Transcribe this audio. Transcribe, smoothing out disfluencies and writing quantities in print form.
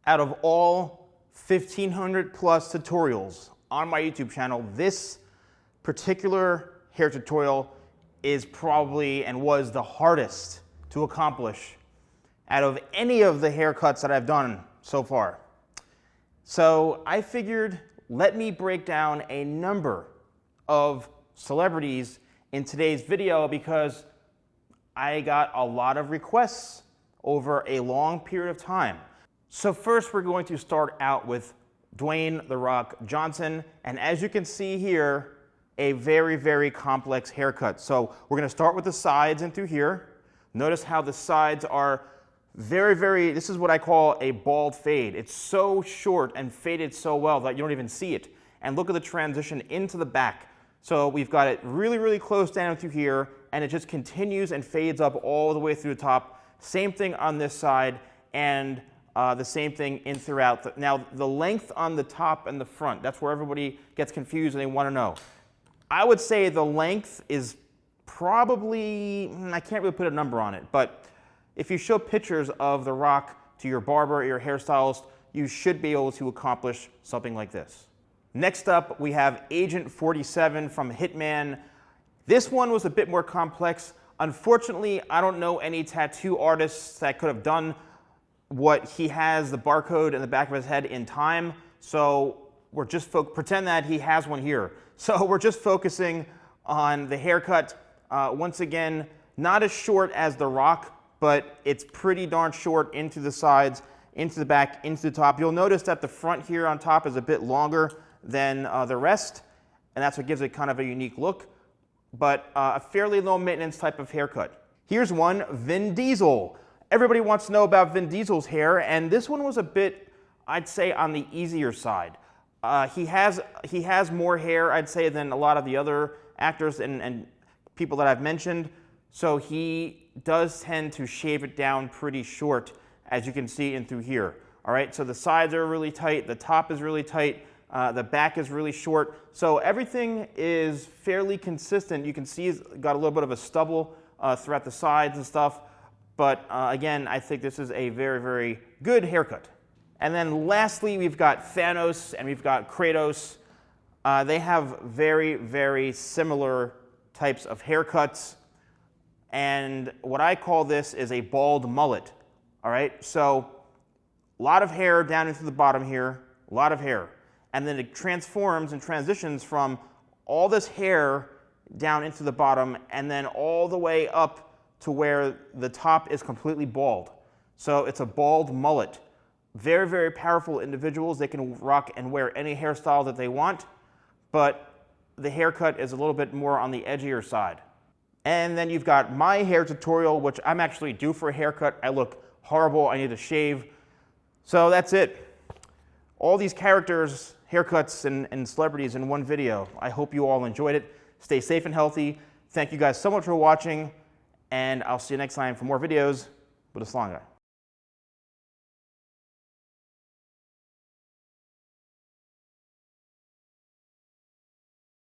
Out of all 1,500 plus tutorials on my YouTube channel, this particular hair tutorial is probably and was the hardest to accomplish out of any of the haircuts that I've done so far. So I figured, let me break down a number of celebrities in today's video because I got a lot of requests over a long period of time. So first we're going to start out with Dwayne "The Rock" Johnson, and as you can see here, a very, very complex haircut. So we're gonna start with the sides and through here. Notice how the sides are very, this is what I call a bald fade. It's so short and faded so well that you don't even see it. And look at the transition into the back. So we've got it really, really close down through here, and it just continues and fades up all the way through the top. Same thing on this side, and the same thing in throughout. Now, the length on the top and the front, that's where everybody gets confused and they want to know. I would say the length is probably, I can't really put a number on it, but if you show pictures of The Rock to your barber or your hairstylist, you should be able to accomplish something like this. Next up, we have Agent 47 from Hitman. This one was a bit more complex. Unfortunately, I don't know any tattoo artists that could have done what he has, the barcode in the back of his head, in time. So we're just pretend that he has one here. So we're just focusing on the haircut. Once again, not as short as The Rock, but it's pretty darn short into the sides, into the back, into the top. You'll notice that the front here on top is a bit longer than the rest, and that's what gives it kind of a unique look, but a fairly low maintenance type of haircut. Here's one, Vin Diesel. Everybody wants to know about Vin Diesel's hair, and this one was a bit, I'd say, on the easier side. He has more hair, I'd say, than a lot of the other actors and people that I've mentioned, so he does tend to shave it down pretty short, as you can see in through here. All right, so the sides are really tight, the top is really tight, the back is really short, so everything is fairly consistent. You can see he's got a little bit of a stubble throughout the sides and stuff, but again, I think this is a very, very good haircut. And then lastly, we've got Thanos and we've got Kratos. They have very, very similar types of haircuts. And what I call this is a bald mullet. All right, so a lot of hair down into the bottom here, a lot of hair. And then it transforms and transitions from all this hair down into the bottom and then all the way up to where the top is completely bald. So it's a bald mullet. Very, very powerful individuals. They can rock and wear any hairstyle that they want, but the haircut is a little bit more on the edgier side. And then you've got my hair tutorial, which I'm actually due for a haircut. I look horrible, I need to shave. So that's it. All these characters, haircuts, and celebrities in one video. I hope you all enjoyed it. Stay safe and healthy. Thank you guys so much for watching, and I'll see you next time for more videos with the Salon Guy.